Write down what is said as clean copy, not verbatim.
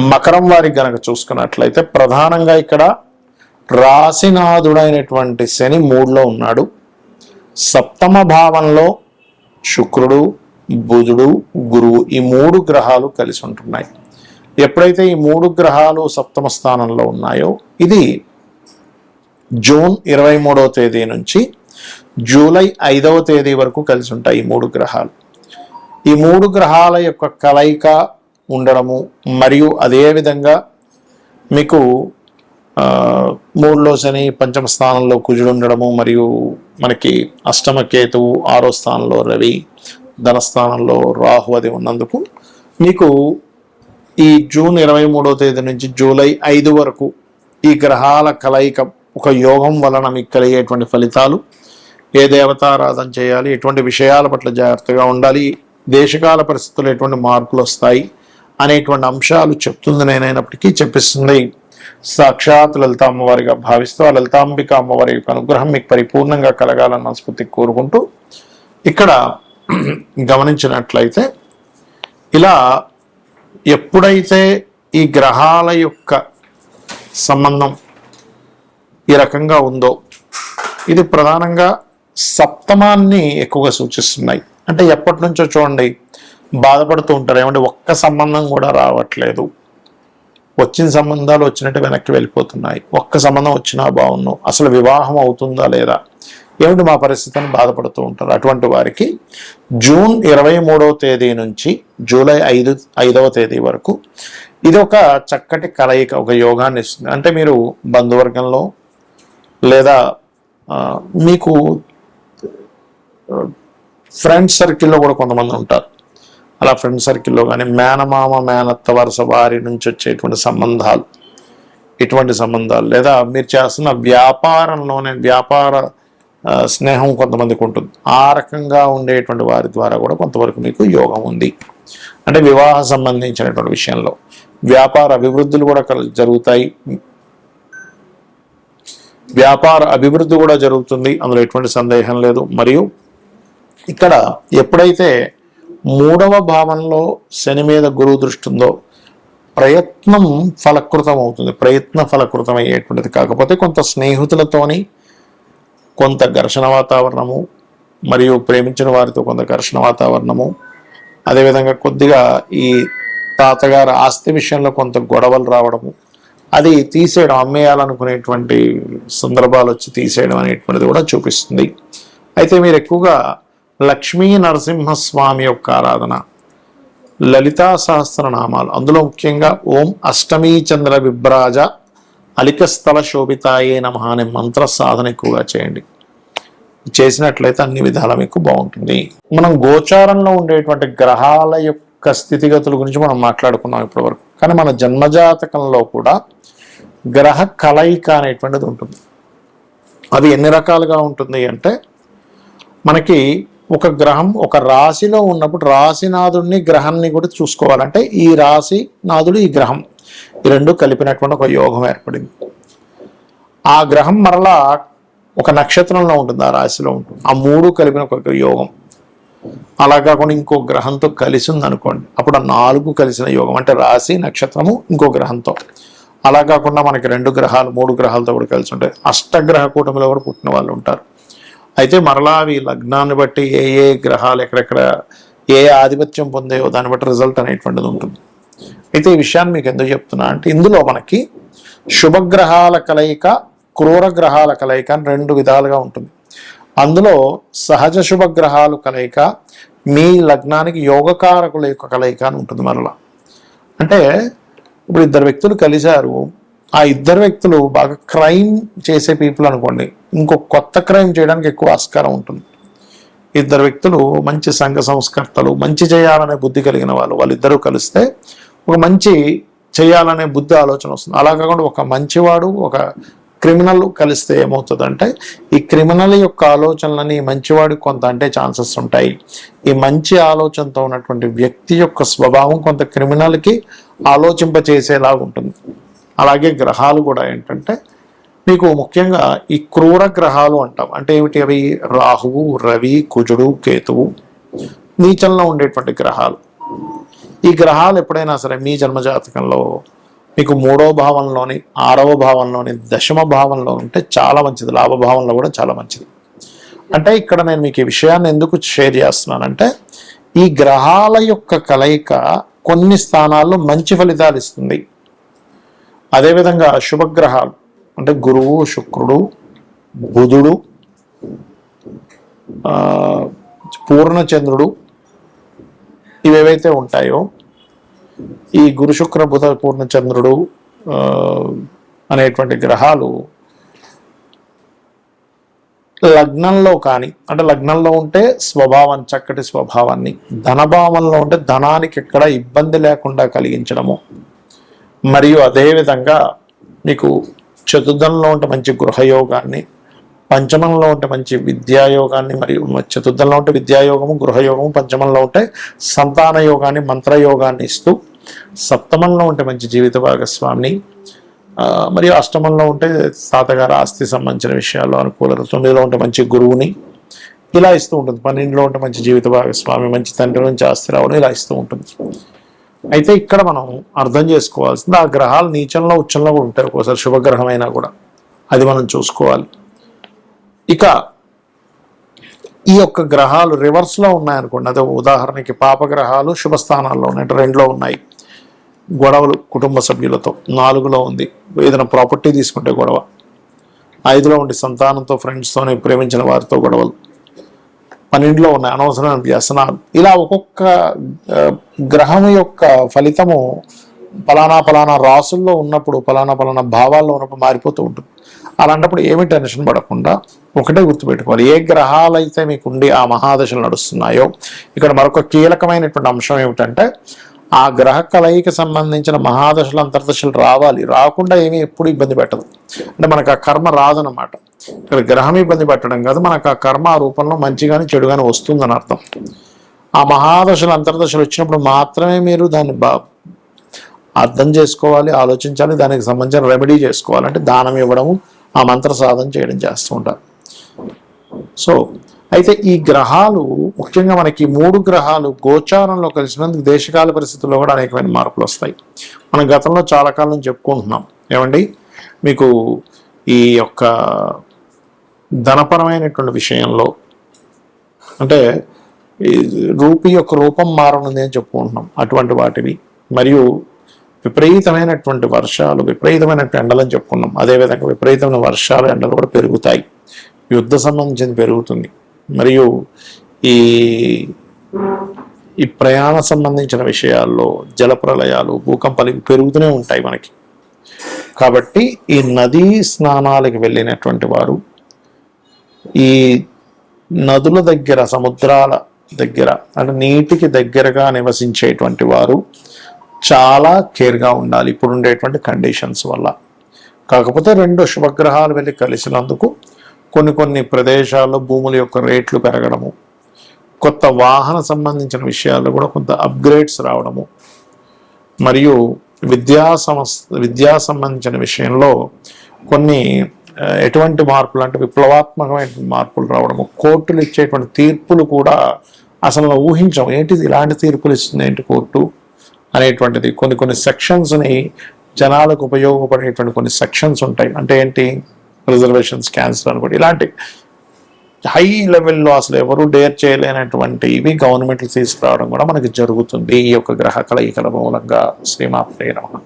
మకరం వారికి గనక చూసుకున్నట్లయితే ప్రధానంగా ఇక్కడ రాశినాథుడైనటువంటి శని 3లో ఉన్నాడు. సప్తమ భావంలో శుక్రుడు, బుధుడు, గురువు ఈ 3 గ్రహాలు కలిసి ఉంటున్నాయి. ఎప్పుడైతే ఈ 3 గ్రహాలు సప్తమ స్థానంలో ఉన్నాయో ఇది జూన్ 23వ తేదీ నుంచి జూలై 5వ తేదీ వరకు కలిసి ఉంటాయి. ఈ 3 గ్రహాలు, ఈ 3 గ్రహాల యొక్క కలయిక ఉండడము మరియు అదేవిధంగా మీకు 3లో శని, పంచమ స్థానంలో కుజుడు ఉండడము మరియు మనకి అష్టమ కేతువు, 6వ స్థానంలో రవి, ధనస్థానంలో రాహు అది ఉన్నందుకు మీకు ఈ జూన్ 23వ తేదీ నుంచి జూలై 5 వరకు ఈ గ్రహాల కలయిక ఒక యోగం వలన మీకు కలిగేటువంటి ఫలితాలు, ఏ దేవతారాధన చేయాలి, ఎటువంటి విషయాల పట్ల జాగ్రత్తగా ఉండాలి, దేశకాల పరిస్థితుల్లో ఎటువంటి మార్పులు వస్తాయి అనేటువంటి అంశాలు చెప్తుంది. నేనైనప్పటికీ చెప్పిస్తుంది సాక్షాత్ లలిత అమ్మవారిగా భావిస్తూ ఆ లలితాంబిక అమ్మవారి యొక్క అనుగ్రహం మీకు పరిపూర్ణంగా కలగాలని మనస్ఫూర్తి కోరుకుంటూ ఇక్కడ గమనించినట్లయితే ఇలా ఎప్పుడైతే ఈ గ్రహాల యొక్క సంబంధం ఈ రకంగా ఉందో ఇది ప్రధానంగా సప్తమాన్ని ఎక్కువగా సూచిస్తున్నాయి. అంటే ఎప్పటి నుంచో చూడండి బాధపడుతూ ఉంటారు, ఏమంటే ఒక్క సంబంధం కూడా రావట్లేదు, వచ్చిన సంబంధాలు వచ్చినట్టు వెనక్కి వెళ్ళిపోతున్నాయి, ఒక్క సంబంధం వచ్చినా బాగున్నాం, అసలు వివాహం అవుతుందా లేదా, ఏమిటి మా పరిస్థితిని బాధపడుతూ ఉంటారు. అటువంటి వారికి జూన్ 23వ తేదీ నుంచి జూలై 5వ తేదీ వరకు ఇది ఒక చక్కటి కలయిక, ఒక యోగాన్ని ఇస్తుంది. అంటే మీరు బంధువర్గంలో లేదా మీకు ఫ్రెండ్ సర్కిల్లో కూడా కొంతమంది ఉంటారు. అలా ఫ్రెండ్ సర్కిల్లో కానీ మేనమామ, మేనత్త వరుస వారి నుంచి వచ్చేటువంటి సంబంధాలు, ఇటువంటి సంబంధాలు, లేదా మీరు చేస్తున్న వ్యాపారంలోనే వ్యాపార స్నేహం కొంతమందికి ఉంటుంది. ఆ రకంగా ఉండేటువంటి వారి ద్వారా కూడా కొంతవరకు మీకు యోగం ఉంది. అంటే వివాహ సంబంధించినటువంటి విషయంలో వ్యాపార అభివృద్ధులు కూడా జరుగుతాయి, వ్యాపార అభివృద్ధి కూడా జరుగుతుంది, అందులో ఎటువంటి సందేహం లేదు. మరియు ఇక్కడ ఎప్పుడైతే 3వ భావంలో శని మీద గురువు దృష్టి ఉందో ప్రయత్నం ఫలకృతం అవుతుంది, ప్రయత్న ఫలకృతం అయ్యేటువంటిది. కాకపోతే కొంత స్నేహితులతోని కొంత ఘర్షణ వాతావరణము మరియు ప్రేమించిన వారితో కొంత ఘర్షణ వాతావరణము, అదేవిధంగా కొద్దిగా ఈ తాతగారి ఆస్తి విషయంలో కొంత గొడవలు రావడము, అది తీసేయడం, అమ్మేయాలనుకునేటువంటి సందర్భాలు వచ్చి తీసేయడం అనేటువంటిది కూడా చూపిస్తుంది. అయితే మీరు ఎక్కువగా లక్ష్మీ నరసింహస్వామి యొక్క ఆరాధన, లలితా సహస్రనామాలు, అందులో ముఖ్యంగా ఓం అష్టమీ చంద్ర విభ్రాజ అలికస్థల శోభితాయే నమః అనే మంత్ర సాధన ఎక్కువగా చేయండి. చేసినట్లయితే అన్ని విధాలా మీకు బాగుంటుంది. మనం గోచారంలో ఉండేటువంటి గ్రహాల యొక్క స్థితిగతుల గురించి మనం మాట్లాడుకున్నాం ఇప్పటివరకు. కానీ మన జన్మజాతకంలో కూడా గ్రహ కలయిక అనేటువంటిది ఉంటుంది. అది ఎన్ని రకాలుగా ఉంటుంది అంటే మనకి ఒక గ్రహం ఒక రాశిలో ఉన్నప్పుడు రాశినాథుడిని గ్రహాన్ని కూడా చూసుకోవాలంటే ఈ రాశినాథుడు ఈ గ్రహం ఈ రెండు కలిపినటువంటి ఒక యోగం ఏర్పడింది. ఆ గ్రహం మరలా ఒక నక్షత్రంలో ఉంటుంది, ఆ రాశిలో ఉంటుంది, ఆ 3 కలిపిన ఒక యోగం. అలా కాకుండా ఇంకో గ్రహంతో కలిసి ఉంది అనుకోండి, అప్పుడు ఆ 4 కలిసిన యోగం, అంటే రాశి నక్షత్రము ఇంకో గ్రహంతో. అలా కాకుండా మనకి 2 గ్రహాలు 3 గ్రహాలతో కూడా కలిసి ఉంటాయి. అష్టగ్రహ కూటమిలో కూడా పుట్టిన వాళ్ళు ఉంటారు. అయితే మరలా అవి లగ్నాన్ని బట్టి ఏ గ్రహాలు ఎక్కడెక్కడ ఏ ఆధిపత్యం పొందాయో దాన్ని బట్టి రిజల్ట్ అనేటువంటిది ఉంటుంది. అయితే ఈ విషయాన్ని మీకు ఎందుకు చెప్తున్నా అంటే ఇందులో మనకి శుభగ్రహాల కలయిక, క్రూర గ్రహాల కలయిక అని 2 విధాలుగా ఉంటుంది. అందులో సహజ శుభగ్రహాలు కలయిక, మీ లగ్నానికి యోగకారకుల యొక్క కలయిక అని ఉంటుంది. మరలా అంటే ఇప్పుడు 2 వ్యక్తులు కలిశారు, ఆ 2 వ్యక్తులు బాగా క్రైమ్ చేసే పీపుల్ అనుకోండి, ఇంకో కొత్త క్రైమ్ చేయడానికి ఎక్కువ ఆస్కారం ఉంటుంది. 2 వ్యక్తులు మంచి సంఘ సంస్కర్తలు, మంచి చేయాలనే బుద్ధి కలిగిన వాళ్ళిద్దరూ కలిస్తే ఒక మంచి చేయాలనే బుద్ధి ఆలోచన వస్తుంది. అలా కాకుండా ఒక మంచివాడు ఒక క్రిమినల్ కలిస్తే ఏమవుతుందంటే ఈ క్రిమినల్ యొక్క ఆలోచనలని మంచివాడికి కొంత అంటే ఛాన్సెస్ ఉంటాయి. ఈ మంచి ఆలోచనతో ఉన్నటువంటి వ్యక్తి యొక్క స్వభావం కొంత క్రిమినల్కి ఆలోచింపచేసేలాగా ఉంటుంది. అలాగే గ్రహాలు కూడా ఏంటంటే మీకు ముఖ్యంగా ఈ క్రూర గ్రహాలు అంటాం. అంటే ఏమిటి అవి? రాహువు, రవి, కుజుడు, కేతువు, నీచంలో ఉండేటువంటి గ్రహాలు. ఈ గ్రహాలు ఎప్పుడైనా సరే మీ జన్మజాతకంలో మీకు 3వ భావంలోని 6వ భావంలోని 10వ భావంలో ఉంటే చాలా మంచిది, లాభభావంలో కూడా చాలా మంచిది. అంటే ఇక్కడ నేను మీకు ఈ విషయాన్ని ఎందుకు షేర్ చేస్తున్నానంటే ఈ గ్రహాల యొక్క కలయిక కొన్ని స్థానాల్లో మంచి ఫలితాలు ఇస్తుంది. అదేవిధంగా శుభగ్రహాలు అంటే గురువు, శుక్రుడు, బుధుడు, పూర్ణచంద్రుడు ఇవేవైతే ఉంటాయో ఈ గురు, శుక్ర, బుధ, పూర్ణచంద్రుడు అనేటువంటి గ్రహాలు లగ్నంలో కానీ అంటే లగ్నంలో ఉంటే స్వభావం, చక్కటి స్వభావాన్ని, ధనభావంలో ఉంటే ధనానికి ఎక్కడ ఇబ్బంది లేకుండా కలిగించడము, మరియు అదేవిధంగా మీకు చతుర్థంలో ఉంటే మంచి గృహయోగాన్ని, పంచమంలో ఉంటే మంచి విద్యాయోగాన్ని, మరియు చతుర్థంలో ఉంటే విద్యాయోగము, గృహయోగము, పంచమంలో ఉంటే సంతాన యోగాన్ని, మంత్రయోగాన్ని ఇస్తూ, సప్తమంలో ఉంటే మంచి జీవిత భాగస్వామిని, మరియు అష్టమంలో ఉంటే తాతగారు ఆస్తి సంబంధించిన విషయాల్లో అనుకూలత, 9లో ఉంటే మంచి గురువుని ఇలా ఇస్తూ ఉంటుంది, 12లో ఉంటే మంచి జీవిత భాగస్వామి, మంచి తండ్రి నుంచి ఆస్తి రావడం ఇలా ఇస్తూ ఉంటుంది. అయితే ఇక్కడ మనం అర్థం చేసుకోవాల్సింది ఆ గ్రహాలు నీచంలో ఉచ్చంలో కూడా ఉంటాయి, ఒక్కోసారి శుభగ్రహం అయినా కూడా అది మనం చూసుకోవాలి. ఇక ఈ యొక్క గ్రహాలు రివర్స్లో ఉన్నాయనుకోండి, అదే ఉదాహరణకి పాపగ్రహాలు శుభస్థానాల్లో ఉన్నాయి, అంటే 2లో ఉన్నాయి, గొడవలు కుటుంబ సభ్యులతో, 4లో ఉంది ఏదైనా ప్రాపర్టీ తీసుకుంటే గొడవ, 5లో ఉండి సంతానంతో, ఫ్రెండ్స్తోనే, ప్రేమించిన వారితో గొడవలు, 12లో ఉన్నాయి అనవసరమైన వ్యసనాలు. ఇలా ఒక్కొక్క గ్రహం యొక్క ఫలితము పలానా రాసుల్లో ఉన్నప్పుడు, పలానా భావాల్లో ఉన్నప్పుడు మారిపోతూ ఉంటుంది. అలాంటప్పుడు ఏమి టెన్షన్ పడకుండా ఒకటే గుర్తుపెట్టుకోవాలి, ఏ గ్రహాలైతే మీకుండి ఆ మహాదశలు నడుస్తున్నాయో, ఇక్కడ మరొక కీలకమైనటువంటి అంశం ఏమిటంటే ఆ గ్రహ కలయికి సంబంధించిన మహాదశలు, అంతర్దశలు రావాలి, రాకుండా ఏమీ ఎప్పుడు ఇబ్బంది పెట్టదు. అంటే మనకు ఆ కర్మ రాదనమాట. ఇక్కడ గ్రహం ఇబ్బంది పెట్టడం కాదు, మనకు ఆ కర్మ ఆ రూపంలో మంచి కానీ చెడు కానీ వస్తుందని అర్థం. ఆ మహాదశలు, అంతర్దశలు వచ్చినప్పుడు మాత్రమే మీరు దాన్ని అర్థం చేసుకోవాలి, ఆలోచించాలి, దానికి సంబంధించిన రెమెడీ చేసుకోవాలి. అంటే దానం ఇవ్వడము, ఆ మంత్ర సాధన చేయడం చేస్తూ ఉంటారు. సో అయితే ఈ గ్రహాలు ముఖ్యంగా మనకి 3 గ్రహాలు గోచారంలో కలిసినందుకు దేశకాల పరిస్థితుల్లో కూడా అనేకమైన మార్పులు వస్తాయి. మనం గతంలో చాలా కాలం చెప్పుకుంటున్నాం ఏమండి, మీకు ఈ యొక్క ధనపరమైనటువంటి విషయంలో అంటే ఈ రూపీ యొక్క రూపం మారనుంది అని చెప్పుకుంటున్నాం, అటువంటి వాటివి, మరియు విపరీతమైనటువంటి వర్షాలు, విపరీతమైనటువంటి ఎండలని చెప్పుకున్నాం. అదేవిధంగా విపరీతమైన వర్షాలు, ఎండలు కూడా పెరుగుతాయి, యుద్ధ సంబంధించింది పెరుగుతుంది, మరియు ఈ ప్రయాణ సంబంధించిన విషయాల్లో జలప్రలయాలు, భూకంపాలు పెరుగుతూనే ఉంటాయి మనకి. కాబట్టి ఈ నదీ స్నానాలకు వెళ్ళినటువంటి వారు, ఈ నదుల దగ్గర, సముద్రాల దగ్గర అంటే నీటికి దగ్గరగా నివసించేటువంటి వారు చాలా కేర్గా ఉండాలి ఇప్పుడు ఉండేటువంటి కండిషన్స్ వల్ల. కాకపోతే 2 శుభగ్రహాలు వెళ్ళి కలిసినందుకు కొన్ని ప్రదేశాల్లో భూముల యొక్క రేట్లు పెరగడము, కొత్త వాహన సంబంధించిన విషయాల్లో కూడా కొంత అప్గ్రేడ్స్ రావడము, మరియు విద్యా సంబంధించిన విషయంలో కొన్ని ఎటువంటి మార్పులు అంటే విప్లవాత్మకమైన మార్పులు రావడము, కోర్టులు ఇచ్చేటువంటి తీర్పులు కూడా అసలు ఊహించం, ఏంటిది ఇలాంటి తీర్పులు ఇస్తుంది ఏంటి కోర్టు అనేటువంటిది. కొన్ని సెక్షన్స్ని జనాలకు ఉపయోగపడేటువంటి కొన్ని సెక్షన్స్ ఉంటాయి, అంటే ఏంటి రిజర్వేషన్స్ క్యాన్సిల్ అనుకోండి, ఇలాంటి హై లెవెల్లో అసలు ఎవరు డేర్ చేయలేనటువంటి ఇవి గవర్నమెంట్లు తీసుకురావడం కూడా మనకి జరుగుతుంది ఈ యొక్క గ్రహ కలయికల మూలంగా. శ్రీమాత్రే నమః.